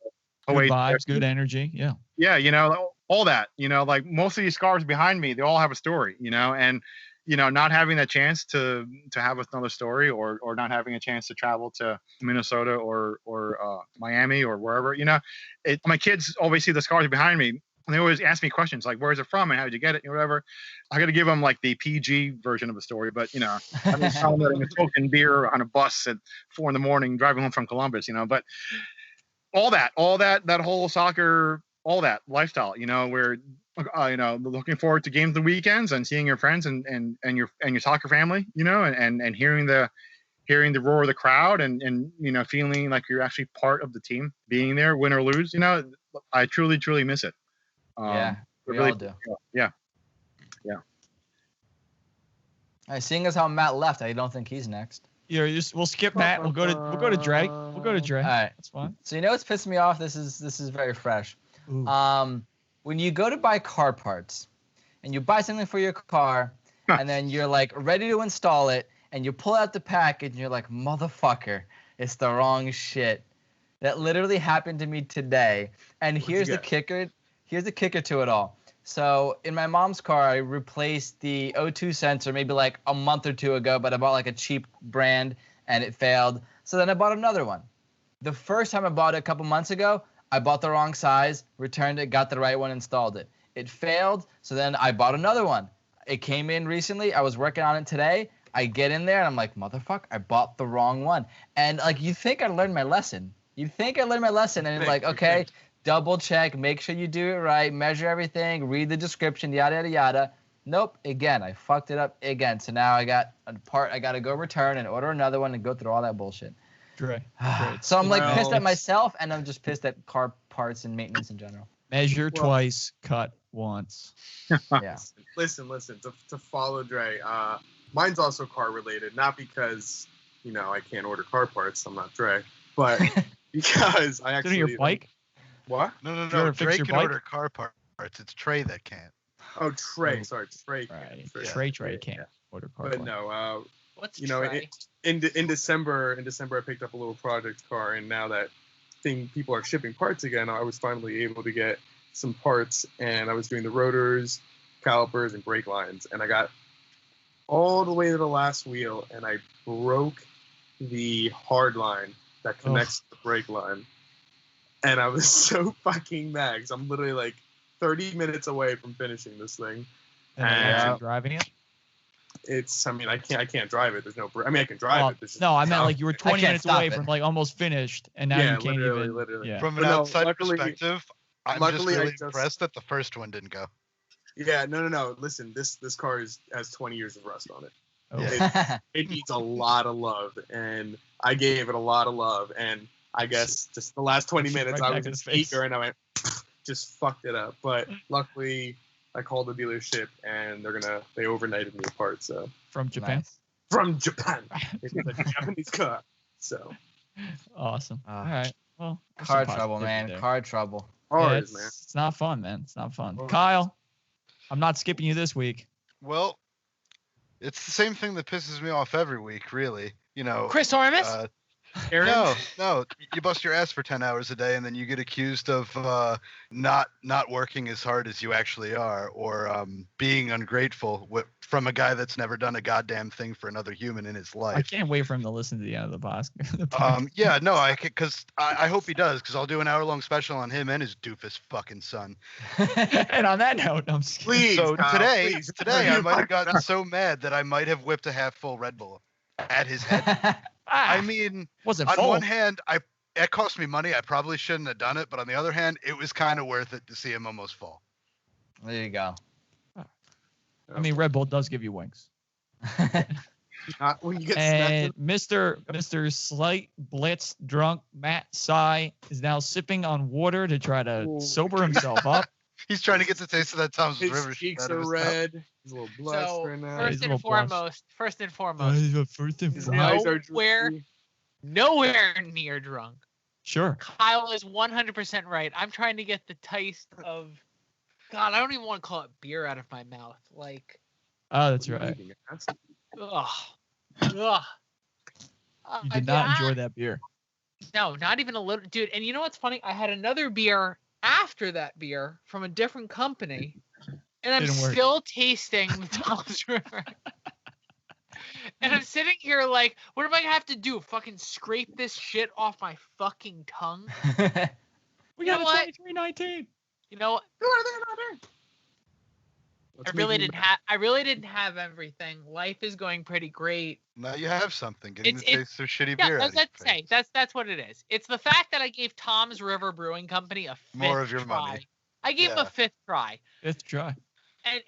Good away vibes, trips. good energy. Yeah. Yeah, all that. Like most of these scars behind me, they all have a story. And not having that chance to have another story, or not having a chance to travel to Minnesota or Miami or wherever. My kids always see the scars behind me, and they always ask me questions like, "Where is it from? And how did you get it? And whatever." I got to give them like the PG version of the story, but I mean, I'm smoking beer on a bus at 4 a.m. driving home from Columbus. But all that whole soccer, all that lifestyle, where looking forward to games the weekends and seeing your friends and your soccer family, and hearing the roar of the crowd and feeling like you're actually part of the team, being there, win or lose. I truly miss it. Yeah, we really all do. Yeah. All right, seeing as how Matt left, I don't think he's next. We'll skip Matt. We'll go to Dre. We'll go to Dre. All right. That's fine. So what's pissing me off? This is very fresh. Ooh. When you go to buy car parts and you buy something for your car and then you're like ready to install it and you pull out the package and you're like, motherfucker, it's the wrong shit. That literally happened to me today. And here's the kicker. Here's the kicker to it all. So in my mom's car, I replaced the O2 sensor maybe like a month or two ago, but I bought like a cheap brand and it failed. So then I bought another one. The first time I bought it a couple months ago, I bought the wrong size, returned it, got the right one, installed it. It failed, so then I bought another one. It came in recently. I was working on it today. I get in there and I'm like, motherfucker, I bought the wrong one. And like, you think I learned my lesson. And it's like, okay, double check, make sure you do it right, measure everything, read the description, yada, yada, yada. Nope, again, I fucked it up again. So now I got a part I got to go return and order another one and go through all that bullshit. Great. So I'm like pissed at myself, and I'm just pissed at car parts and maintenance in general. Measure twice, cut once. Yeah. Listen. To follow Dre, mine's also car related, not because I can't order car parts. I'm not Dre, but because I actually. Your bike? What? No. Fix Trey your can bike? order car parts. It's Trey that can't. Oh, Trey. Sorry, Trey. Right. Trey can't order car But parts. no. What's Trey? In December, I picked up a little project car, and now that people are shipping parts again, I was finally able to get some parts, and I was doing the rotors, calipers, and brake lines, and I got all the way to the last wheel, and I broke the hard line that connects to the brake line, and I was so fucking mad because I'm literally like 30 minutes away from finishing this thing. And actually driving it? I can't drive it. There's no. I can drive it. No, I meant like you were 20 minutes away it. from like almost finished, and now you can't even. Literally. Yeah. From an outside perspective, I'm just really impressed that the first one didn't go. Yeah, no. Listen, this car has 20 years of rust on it. Oh. It needs a lot of love, and I gave it a lot of love. And I guess just the last 20 minutes, I was in speaker, and I went, just fucked it up. But luckily, I called the dealership, and they overnighted me a part. So From Japan. Nice. from Japan, it's a Japanese car. So Awesome. All right. Well, there's Car some trouble, positivity man. there. Car trouble. always, it's, man. it's not fun, man. It's not fun. Oh. Kyle, I'm not skipping you this week. Well, it's the same thing that pisses me off every week, really. Chris Armas? No. You bust your ass for 10 hours a day, and then you get accused of not working as hard as you actually are, or being ungrateful from a guy that's never done a goddamn thing for another human in his I life. can't wait for him to listen to the end of the podcast. Yeah, no, I hope he does, because I'll do an hour-long special on him and his doofus fucking son. And on that note, I'm just kidding. Please, So Kyle, today please. I might have gotten so mad that I might have whipped a half full Red Bull at his head. I mean, wasn't on full. one hand, it cost me money. I probably shouldn't have done it, but on the other hand, it was kind of worth it to see him almost fall. There you go. I mean, Red Bull does give you wings. Not when you get And smacked. Mr. Slight Blitz drunk Matt Sy is now sipping on water to try to Ooh. sober himself up. He's trying to get the taste of that Tom's His River. cheeks shit out are of his mouth. red. He's a little blushed So right now. He's first a and little blush. foremost, First and His foremost. eyes are nowhere- droopy. nowhere near drunk. Sure. Kyle is 100% right. I'm trying to get the taste of, God, I don't even want to call it beer out of my mouth. Like, Oh, that's right. ugh. Ugh. You did not enjoy that beer. No, not even a little. Dude, and you know what's funny? I had another beer after that beer from a different company, and I'm Didn't work. still tasting the Tom's River. And I'm sitting here like, what am I gonna have to do? Fucking scrape this shit off my fucking tongue? We You got know a what? 2319. You know, I really didn't have everything. Life is going pretty great. Now you have something. Getting the It's- taste of shitty Yeah, beer out that's of your face. that's what it is. It's the fact that I gave Tom's River Brewing Company a fifth More of your try. money. I gave him Yeah. a fifth try. Fifth try. And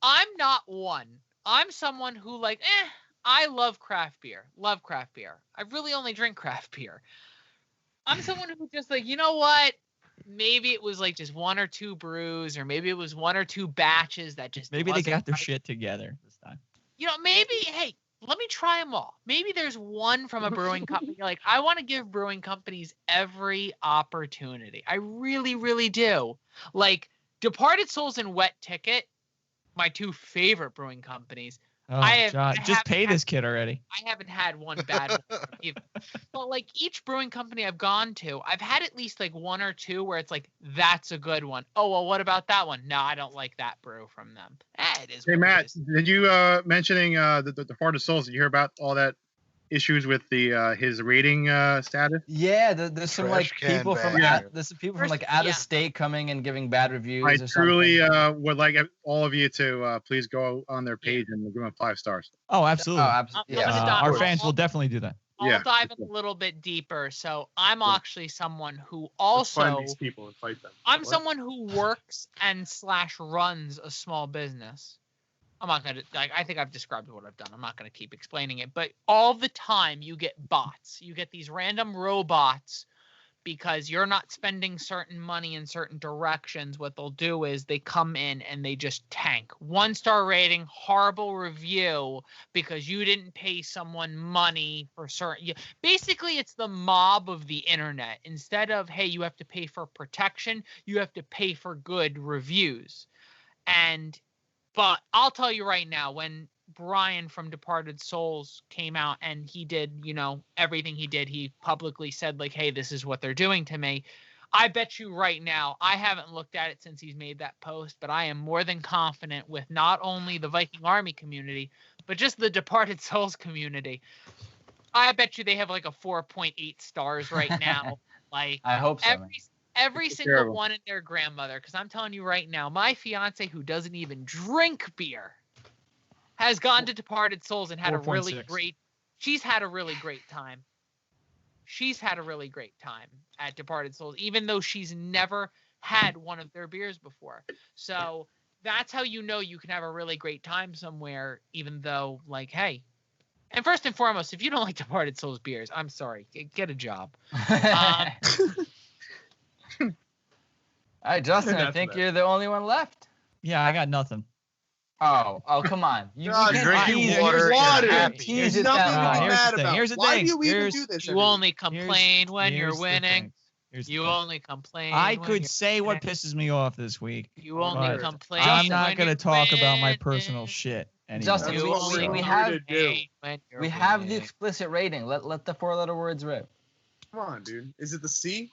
I'm not one. I'm someone who I love craft beer. Love craft beer. I really only drink craft beer. I'm someone who just you know what? Maybe it was just one or two brews, or maybe it was one or two batches that just Maybe they wasn't got their right. shit together this time. Maybe, hey, let me try them all. Maybe there's one from a brewing company. I want to give brewing companies every opportunity. I really, really do. Departed Souls and Wet Ticket, my two favorite brewing companies. Just pay this kid already. I haven't had one bad one either. But like each brewing company I've gone to, I've had at least like one or two where it's like, that's a good one. Oh, well, what about that one? No, I don't like that brew from them. It is. Hey, what Matt, it is. did you mentioning the Heart of Souls? Did you hear about all that issues with the his rating status? Yeah, there's some like Trash can people from bag. there's some people from like out of state coming and giving bad reviews. I or truly something. would like all of you to please go on their page and give them 5 stars. Oh, absolutely. Oh, absolutely. I'm gonna Yeah. dive- Our fans will definitely do that. I'll Yeah. dive in a little bit deeper. So I'm actually someone who Let's find also these people and fight them. I'm What? someone who works and / runs a small business. I'm not gonna. I think I've described what I've done. I'm not gonna keep explaining it. But all the time, you get bots. You get these random robots because you're not spending certain money in certain directions. What they'll do is they come in and they just tank 1-star rating, horrible review because you didn't pay someone money for certain. Basically, it's the mob of the internet. Instead of, hey, you have to pay for protection, you have to pay for good reviews. But I'll tell you right now, when Brian from Departed Souls came out and he did, everything he did, he publicly said like, hey, this is what they're doing to me. I bet you right now, I haven't looked at it since he's made that post, but I am more than confident with not only the Viking Army community, but just the Departed Souls community. I bet you they have like a 4.8 stars right now. Like I hope so. every single terrible. one in their grandmother, because I'm telling you right now, my fiance, who doesn't even drink beer, has gone to Departed Souls and had a really 4.6. great. She's had a really great time. She's had a really great time at Departed Souls, even though she's never had one of their beers before. So that's how you know you can have a really great time somewhere, even though, like, hey. And first and foremost, if you don't like Departed Souls beers, I'm sorry, get a job. All right, Justin, I That's think bad. you're the only one left. Yeah, I got nothing. Oh, come on. You God, can't drinking tease- here's- water. Water. is happy. Here's There's the nothing thing. to be Here's mad the thing. about. Here's the Why thing. do you even Here's- do this? You every only week? complain when you're Here's the winning. thing. Here's the You thing. only complain. I when could you're say what winning. pisses me off this week. You only but complain. I'm not going going to talk about my personal shit anymore. Justin, That's You what only we're we here have to do. complain when you're we have the winning. explicit rating. Let the 4-letter words rip. Come on, dude. Is it the C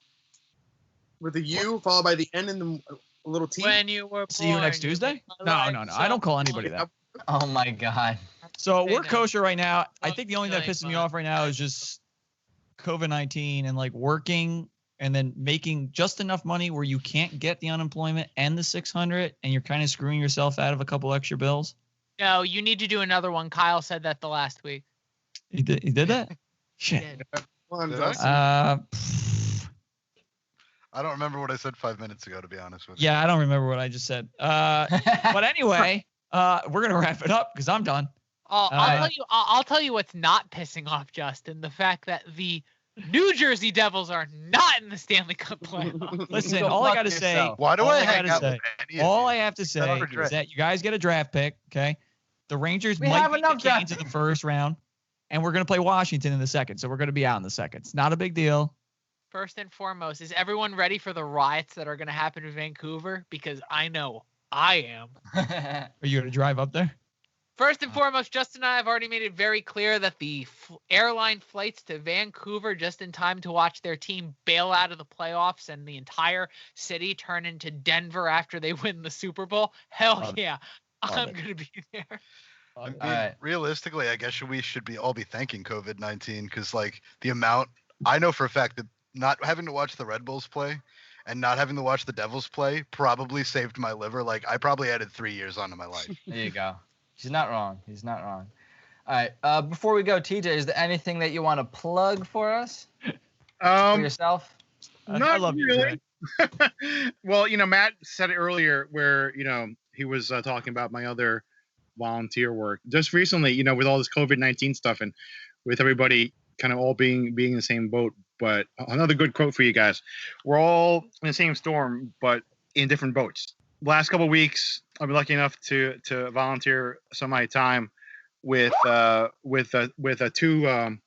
with a U followed by the N and the a little T? When you were See you born, next you Tuesday? were No. alive, I don't call anybody that. Oh my god. So Say we're that. kosher right now. I Don't think the only thing that feel pisses like me fun. off right now is just COVID-19 and like working and then making just enough money where you can't get the unemployment and the 600 and you're kind of screwing yourself out of a couple extra bills. No, you need to do another one. Kyle said that the last week. He did that? Shit. Did. Come on, Did I? Justin. I don't remember what I said 5 minutes ago, to be honest with you. Yeah, I don't remember what I just said. But anyway, we're gonna wrap it up because I'm done. I'll tell you what's not pissing off Justin. The fact that the New Jersey Devils are not in the Stanley Cup playoff. Listen, Go all I fuck gotta say, yourself. Why do All I I hang gotta out say- with any of all you? I have to say Redress. is that you guys get a draft pick, okay? The Rangers We might have beat the enough draft Canes in the first round, and we're gonna play Washington in the second, so we're gonna be out in the second. It's not a big deal. First and foremost, is everyone ready for the riots that are going to happen in Vancouver? Because I know I am. Are you gonna drive up there? First and foremost, Justin and I have already made it very clear that the airline flights to Vancouver just in time to watch their team bail out of the playoffs and the entire city turn into Denver after they win the Super Bowl. Hell Love it. yeah. Love I'm it. going to be there. I mean, All right. realistically, I guess we should all be thanking COVID-19 because, like, the amount I know for a fact that not having to watch the Red Bulls play and not having to watch the Devils play probably saved my liver. Like, I probably added 3 years onto my life. There you go. He's not wrong. He's not wrong. All right. Before we go, TJ, is there anything that you want to plug for us? For yourself? I Not love you, really. Jay. Well, Matt said it earlier where, he was talking about my other volunteer work. Just recently, with all this COVID-19 stuff and with everybody kind of all being in the same boat. But another good quote for you guys. We're all in the same storm, but in different boats. Last couple of weeks, I've been lucky enough to volunteer some of my time with two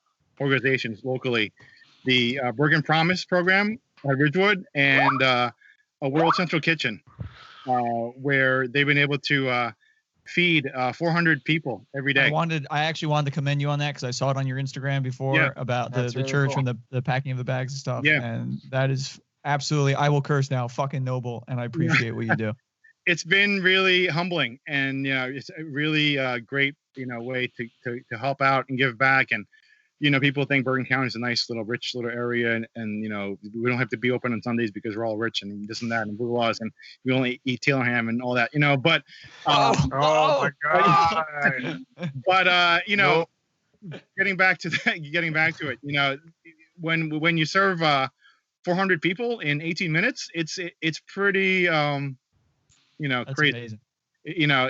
organizations locally, the Bergen Promise program at Ridgewood and a World Central Kitchen, where they've been able to feed 400 people every day. I actually wanted to commend you on that because I saw it on your Instagram before about the really church cool. and the packing of the bags and stuff. Yeah. And that is absolutely, I will curse now, fucking noble. And I appreciate what you do. It's been really humbling, and it's a really great way to help out and give back. And people think Bergen County is a nice little rich little area, and we don't have to be open on Sundays because we're all rich and this and that and blue laws, and we only eat tailor ham and all that, but Oh my God. but Nope. getting back to it, when you serve 400 people in 18 minutes, it's pretty That's crazy. amazing.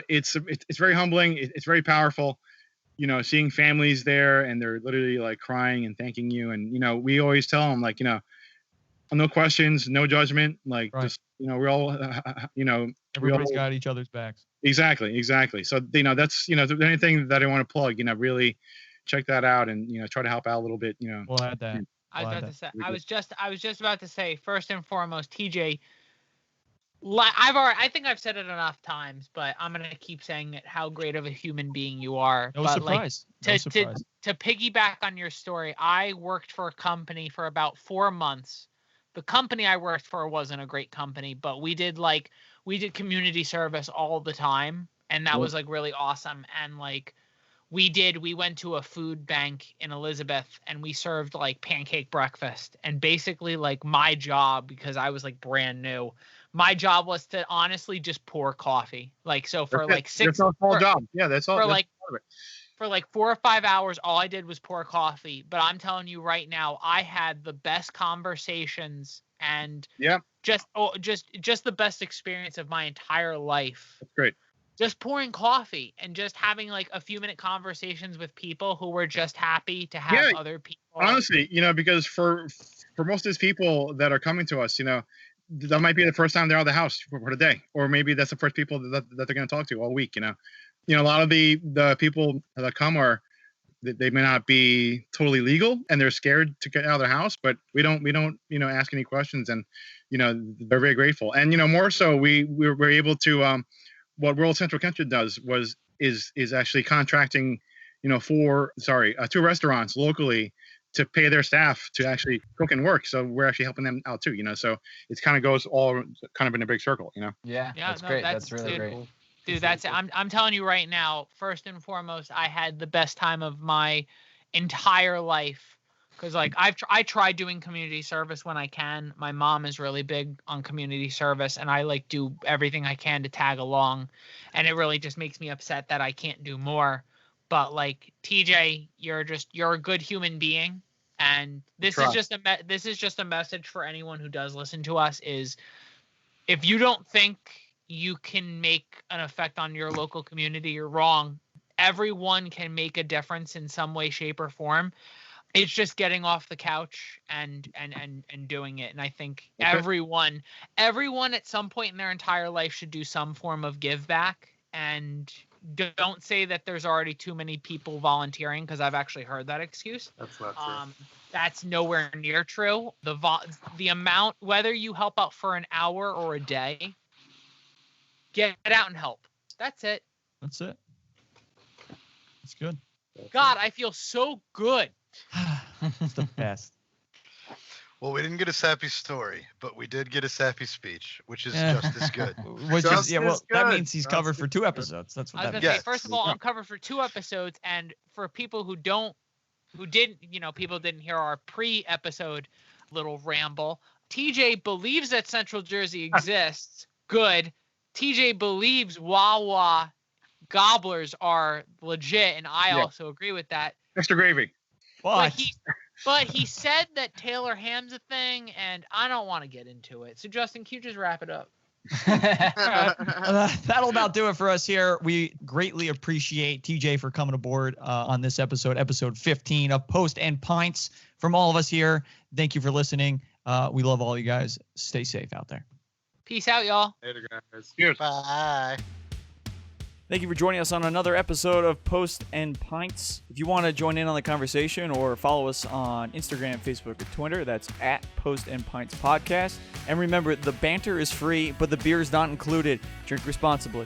It's very humbling. It's very powerful. Seeing families there, and they're literally like crying and thanking you. And we always tell them like, no questions, no judgment. Like Right. just we're all Everybody's got each other's backs. Exactly. So that's if there's anything that I want to plug, really check that out and try to help out a little bit. We'll add that. I was Well, about to say. we I was just about to say. First and foremost, TJ. I think I've said it enough times, but I'm gonna keep saying it. How great of a human being you are. No but surprise. No surprise. To piggyback on your story, I worked for a company for about 4 months. The company I worked for wasn't a great company, but we did community service all the time, and that was like really awesome. And like we went to a food bank in Elizabeth, and we served like pancake breakfast. And basically like my job, because I was like brand new, my job was to honestly just pour coffee. Like, so for like That's a small job. Yeah, that's all. for That's like part of it. for like 4 or 5 hours, all I did was pour coffee. But I'm telling you right now, I had the best conversations and just the best experience of my entire life. That's great. Just pouring coffee and just having like a few minute conversations with people who were just happy to have other people. Honestly, because for most of these people that are coming to us, that might be the first time they're out of the house for the day, or maybe that's the first people that they're going to talk to all week. A lot of the people that come they may not be totally legal, and they're scared to get out of their house, but we don't ask any questions, and they're very grateful. And more so, we were able to what World Central Kitchen does is actually contracting 2 restaurants locally to pay their staff to actually cook and work. So we're actually helping them out too, so it kind of goes all kind of in a big circle, Yeah, that's great. That's really great. Dude, I'm telling you right now, first and foremost, I had the best time of my entire life. Cause like I try doing community service when I can. My mom is really big on community service, and I like do everything I can to tag along. And it really just makes me upset that I can't do more. But like TJ, you're a good human being, and this is just a message for anyone who does listen to us: is if you don't think you can make an effect on your local community, you're wrong. Everyone can make a difference in some way, shape, or form. It's just getting off the couch and doing it. And I think everyone at some point in their entire life should do some form of give back. And don't say that there's already too many people volunteering, because I've actually heard that excuse. That's not true. That's nowhere near true. The amount, whether you help out for an hour or a day, get out and help. That's it. That's it. That's good. God, I feel so good. It's the best. Well, we didn't get a sappy story, but we did get a sappy speech, which is just as good. That means he's covered for 2 episodes. That's what I was that gonna means. say, first of all, I'm covered for 2 episodes, and for people who didn't hear our pre-episode little ramble, TJ believes that Central Jersey exists. Good. TJ believes Wawa gobblers are legit, and I also agree with that. Extra gravy. But he said that Taylor Ham's a thing, and I don't want to get into it. So Justin, can you just wrap it up? That'll about do it for us here. We greatly appreciate TJ for coming aboard on this episode 15 of Post and Pints. From all of us here, thank you for listening. We love all you guys. Stay safe out there. Peace out, y'all. Later, guys. Cheers. Bye. Thank you for joining us on another episode of Post and Pints. If you want to join in on the conversation or follow us on Instagram, Facebook, or Twitter, that's at Post and Pints Podcast. And remember, the banter is free, but the beer is not included. Drink responsibly.